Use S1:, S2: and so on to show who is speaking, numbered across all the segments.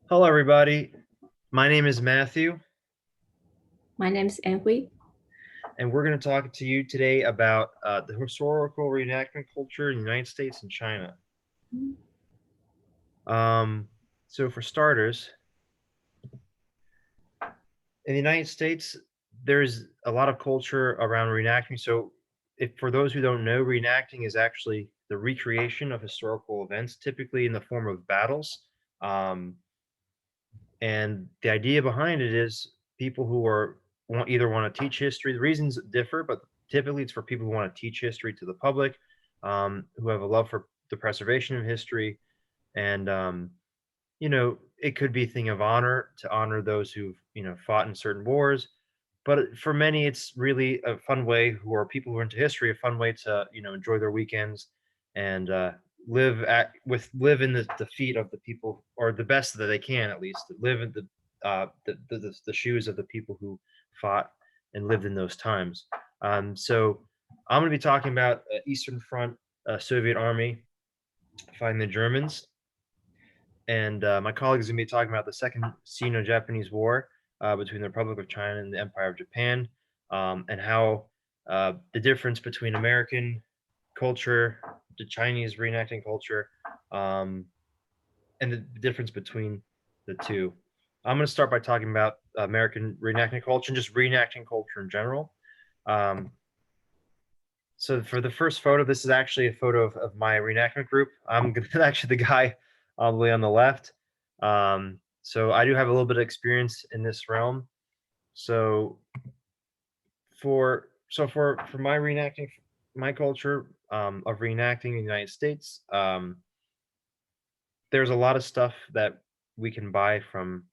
S1: Hello, everybody. My name is Matthew,
S2: My name is Anhui.
S1: and we're going to talk to you today about the historical reenactment culture in the United States and China. Um, so, for starters, in the United States, there's a lot of culture around reenacting. So, if for those who don't know, reenacting is actually the recreation of historical events, typically in the form of battles. Um, And the idea behind it is people who are either want to teach history. The reasons differ, but typically it's for people who want to teach history to the public, who have a love for the preservation of history, and it could be a thing of honor to honor those who've fought in certain wars. But for many, it's really a fun way, who are people who are into history, a fun way to enjoy their weekends and live in the feet of the people, or the best that they can, at least live in the shoes of the people who fought and lived in those times. So I'm going to be talking about Eastern Front Soviet Army fighting the Germans, and my colleague is going to be talking about the Second Sino-Japanese War between the Republic of China and the Empire of Japan, and how the difference between American culture, the Chinese reenacting culture, um, and the difference between the two. I'm going to start by talking about American reenacting culture and just reenacting culture in general. Um, so for the first photo, this is actually a photo of my reenactment group. I'm actually the guy all the way on the left. So I do have a little bit of experience in this realm. So for my reenacting, my culture of reenacting in the United States, there's a lot of stuff that we can buy from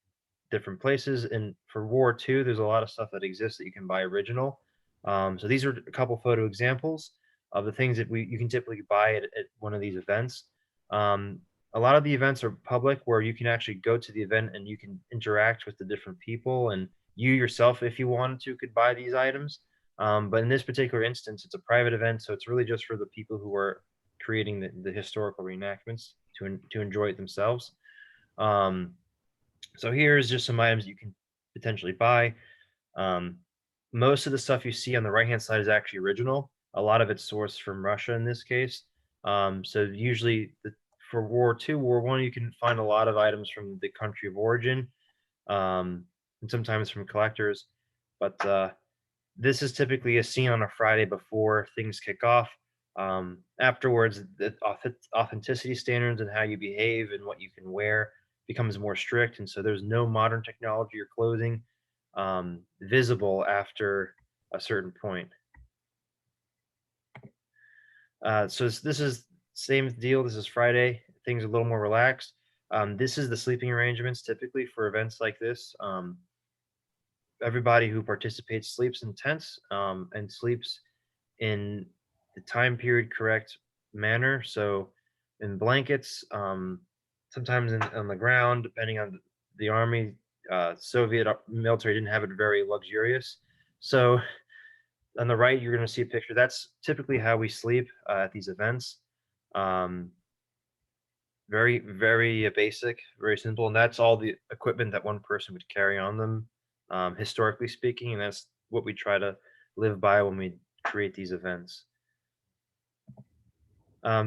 S1: different places. And for War Two, there's a lot of stuff that exists that you can buy original. So these are a couple photo examples of the things that you can typically buy at one of these events. Um, a lot of the events are public, where you can actually go to the event and you can interact with the different people, and you yourself, if you wanted to, could buy these items. But in this particular instance, it's a private event, so it's really just for the people who are creating the historical reenactments to enjoy it themselves. Um, so here's just some items you can potentially buy. Um, Most of the stuff you see on the right hand side is actually original. A lot of it's sourced from Russia in this case. So usually for War Two, War One, you can find a lot of items from the country of origin, um, and sometimes from collectors. But this is typically a scene on a Friday before things kick off. Afterwards, the authenticity standards and how you behave and what you can wear becomes more strict, and so there's no modern technology or clothing visible after a certain point. So this is same deal. This is Friday. Things are a little more relaxed. This is the sleeping arrangements typically for events like this. Everybody who participates sleeps in tents, and sleeps in the time period correct manner. So in blankets, sometimes on the ground, depending on the army. Soviet military didn't have it very luxurious. So on the right, you're going to see a picture. That's typically how we sleep at these events. Um, very, very basic, very simple. And that's all the equipment that one person would carry on them, historically speaking. And that's what we try to live by when we create these events.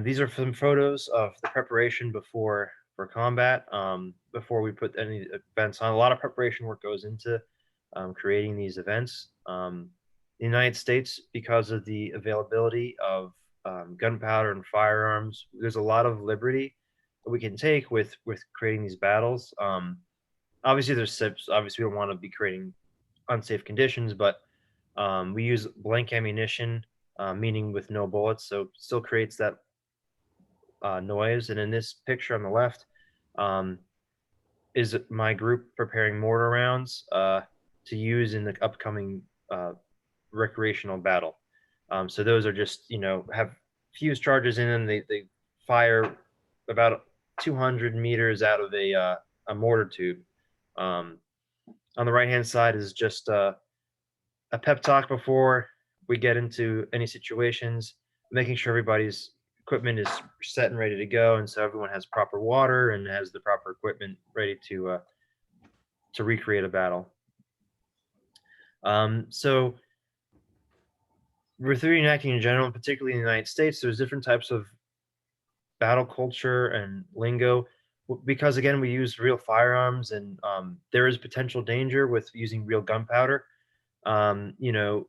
S1: These are some photos of the preparation before for combat. Before we put any events on, a lot of preparation work goes into creating these events. The United States, because of the availability of gunpowder and firearms, there's a lot of liberty that we can take with creating these battles. Obviously, there's sips. Obviously, we don't want to be creating unsafe conditions, but we use blank ammunition, meaning with no bullets, so still creates that noise. And in this picture on the left, um, is my group preparing mortar rounds to use in the upcoming recreational battle. So those are just, have fuse charges in them. They fire about 200 meters out of a mortar tube. Um, on the right hand side is just a pep talk before we get into any situations, making sure everybody's equipment is set and ready to go, and so everyone has proper water and has the proper equipment ready to recreate a battle. So with reenacting in general, particularly in the United States, there's different types of battle culture and lingo because again we use real firearms and there is potential danger with using real gunpowder. You know,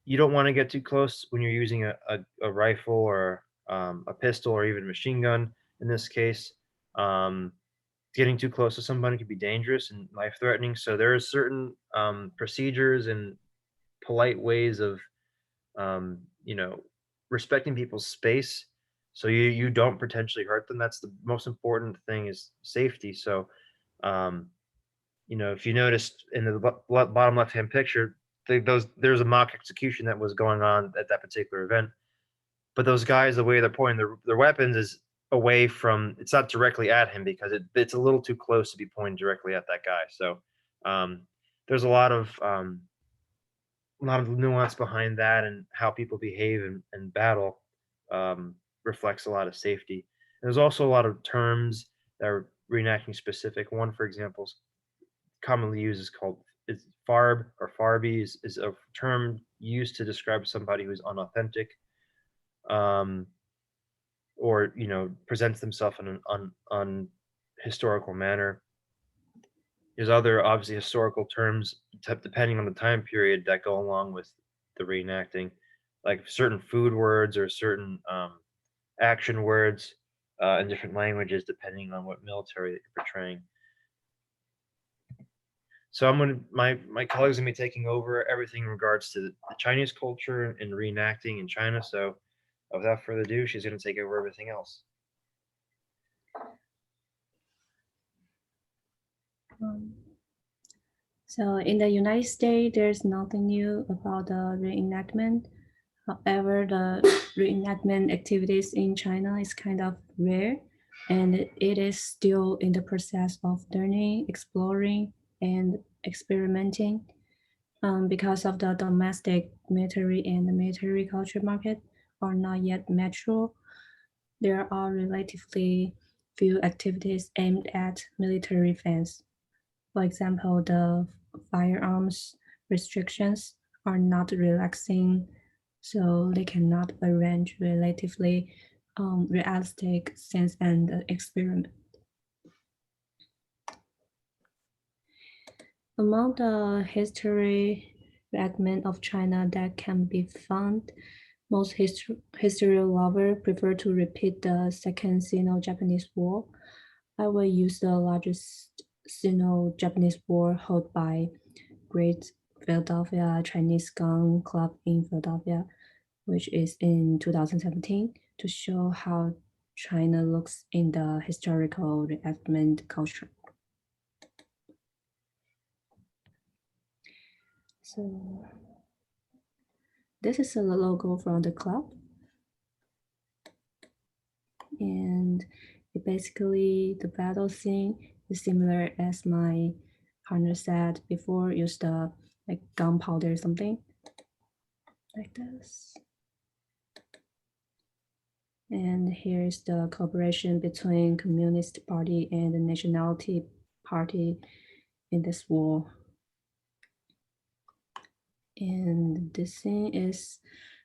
S1: you don't want to get too close when you're using a rifle or a pistol or even a machine gun in this case. um, Getting too close to somebody could be dangerous and life threatening, so there are certain procedures and polite ways of you know, respecting people's space so you don't potentially hurt them. That's the most important thing is safety. So, um, you know, if you noticed in the bottom left hand picture, there's a mock execution that was going on at that particular event. But those guys, the way they're pointing their weapons is away from. It's not directly at him because it's a little too close to be pointing directly at that guy. So um, there's a lot of nuance behind that and how people behave in battle reflects a lot of safety. And there's also a lot of terms that are reenacting specific. One, for example, is commonly used is called is farb or farby is a term used to describe somebody who's unauthentic, um, or you know presents themselves in an historical manner. There's other obviously historical terms depending on the time period that go along with the reenacting, like certain food words or certain action words in different languages depending on what military that you're portraying. So my colleagues gonna be taking over everything in regards to the Chinese culture and reenacting in China. So without further ado, she's gonna take over everything else.
S2: Um, so in the United States, there's nothing new about the reenactment. However, the reenactment activities in China is kind of rare, and it is still in the process of learning, exploring, and experimenting. Because of the domestic military and the military culture market are not yet mature, there are relatively few activities aimed at military fans. For example, the firearms restrictions are not relaxing, so they cannot arrange relatively realistic scenes and experiment. Among the history fragments of China that can be found, most history lovers prefer to repeat the Second Sino-Japanese War. I will use the largest Sino-Japanese War held by Great Philadelphia Chinese Gun Club in Philadelphia, which is in 2017, to show how China looks in the historical reenactment culture. So this is a logo from the club. And basically the battle scene is similar as my partner said before, use the like gunpowder or something like this. And here's the cooperation between Communist Party and the Nationality Party in this war. And this scene is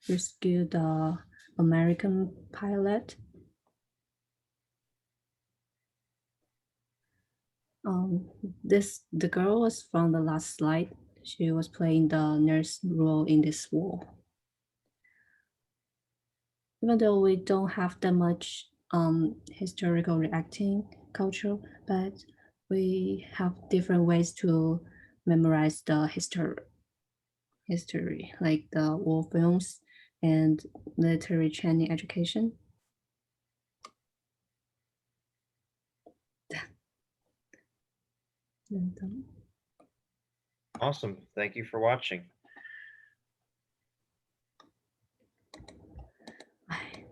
S2: rescue the American pilot. The girl was from the last slide. She was playing the nurse role in this war. Even though we don't have that much historical reacting culture, but we have different ways to memorize the history, like the war films and military training education.
S1: Awesome. Thank you for watching.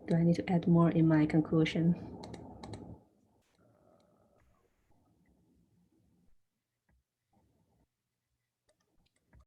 S2: Do I need to add more in my conclusion?